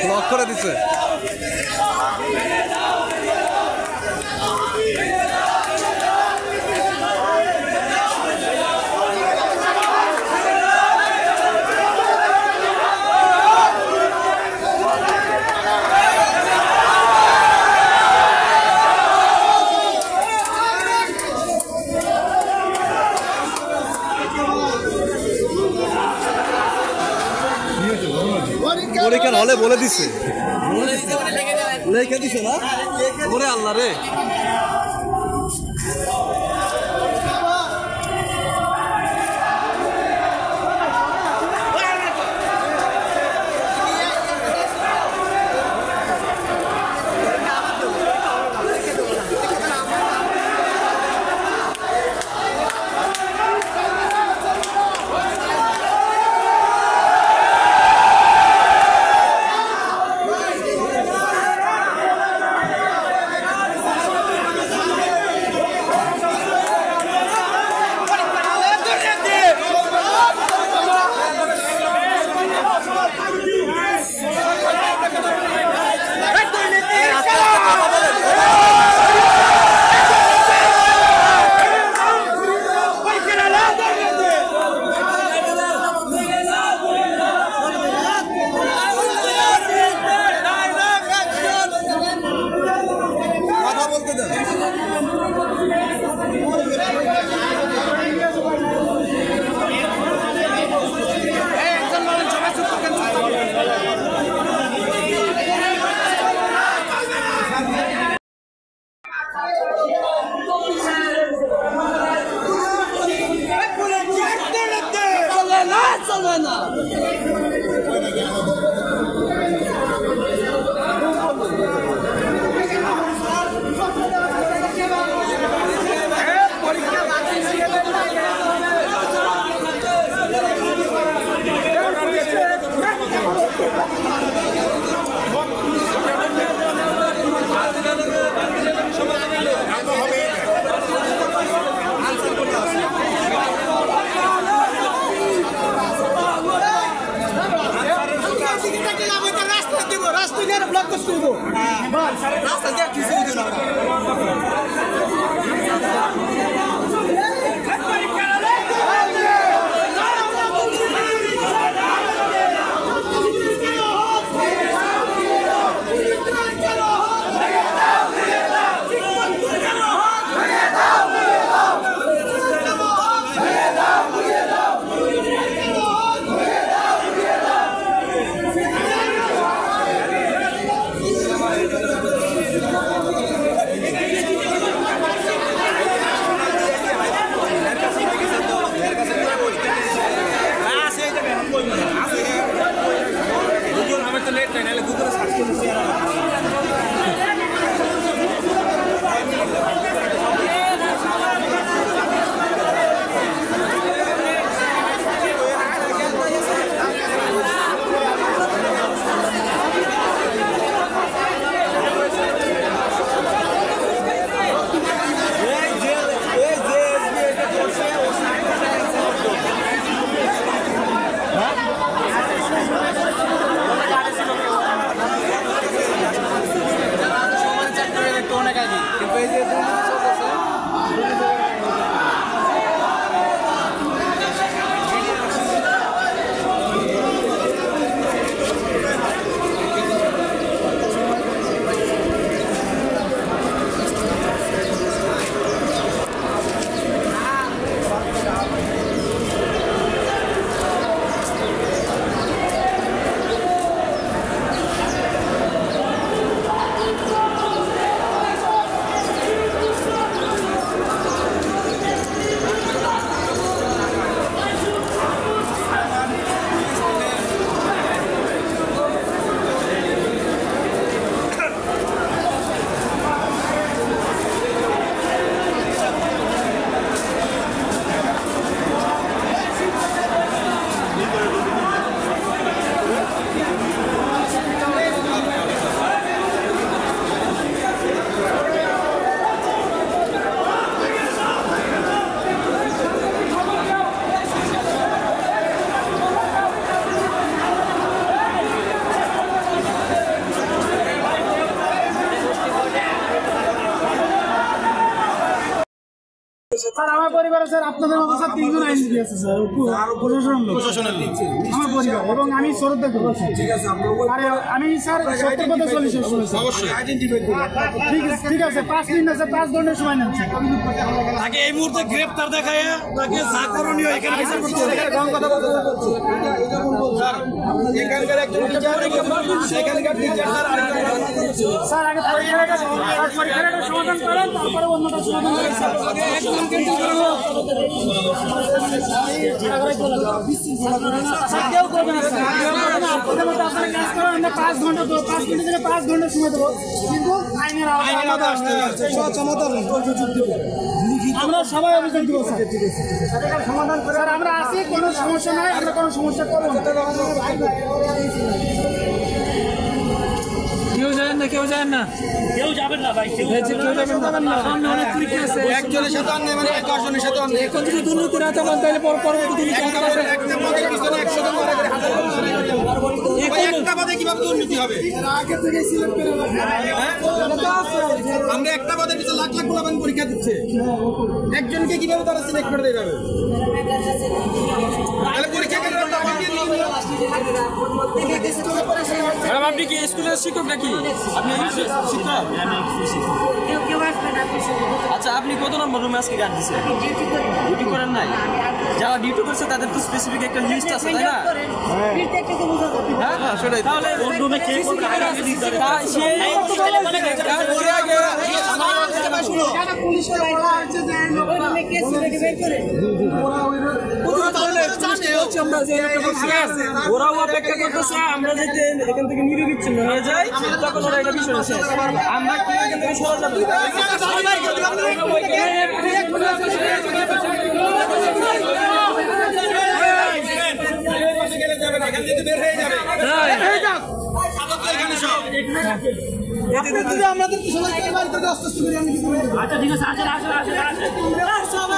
Lock করে দিচ্ছে। পরীক্ষার হলে বলে দিচ্ছে, লেখে দিছে না ওরে আল্লাহ রে। একটাই নাহলে গুগলে সার্চ করতে স্যার আমার পরিবারে স্যার আপনাদের মতো স্যার 3 জন আইনজীবী আছে স্যার প্রশাসনের লোক আমার পরিবার এবং আমি শ্রদ্ধা করি ঠিক আছে আরে আমি স্যার সত্যের কথা বলি সবসময় অবশ্যই ঠিক আছে 5 মিনিট আছে 5 ঘন্টার সময় নেন তাকে এই মুহূর্তে গ্রেফতার দেখায় তাকে যা করণীয় এখানে বিচার করতে হবে কোন কথা বলতে স্যার এখানকার একজন বিচার এখানকার টিচার স্যার আগে পরীক্ষাটা সমাধান করেন তারপরে অন্যটা সমাধান করেন স্যার আমরা সবাই অভিযোগ দিব সমাধান করে আমরা আছি কোনো সমস্যা নাই আমরা কোনো সমস্যা করবো না কেউ যাবেন না কেউ যাবেন না ভাই কেউ যাবেন না সামনে অনেক তৃপ্তি আছে একজনের সাথে অন্য মানে 10 জনের সাথে অন্য এখন যদি দুর্নীতি না থাকেন তাহলে পরবর্তী দিনে একটা পদের পিছনে 100 জন মারা করে একটা পদে কিভাবে দুর্নীতি হবে আগে থেকে সিলেক্ট করে আমরা একটা পদের পিছনে লাখ লাখ গোলাবান পরীক্ষা দিচ্ছে একজনকে কিভাবে তারা সিলেক্ট করে দেবে তাহলে পরীক্ষা কেন ম্যাডাম আপনি কি স্কুলের শিক্ষক নাকি আপনি শিক্ষক আচ্ছা আপনি কত নম্বর রুমে আজকে গান দিচ্ছেন ডিউটি করেন নাই যারা ডিউটি করছে তাদের তো স্পেসিফিক একটা লিস্ট আছে তাই না হ্যাঁ সেটাই তাহলে রুমে কে কোন কাজ দিচ্ছে পুলিশকে বলা হয়েছে যে রুমে কে সিলেক্ট করে ওরাও অপেক্ষা করতেছে আমরা যাতে এখান থেকে নিরবিচ্ছিন্ন হয়ে যাই তখন ওরা এটা বিষয় শেষ আমরা কি এখান থেকে সরে যাবো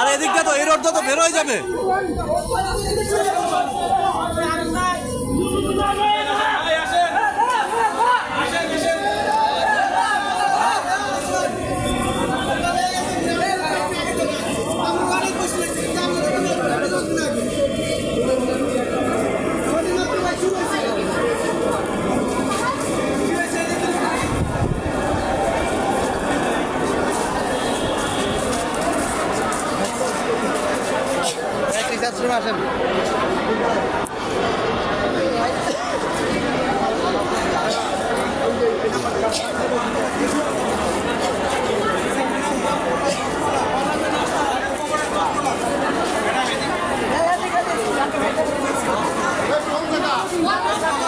আর এদিকটা তো এই রোডটা তো বের হয়ে যাবে আসেন Vamos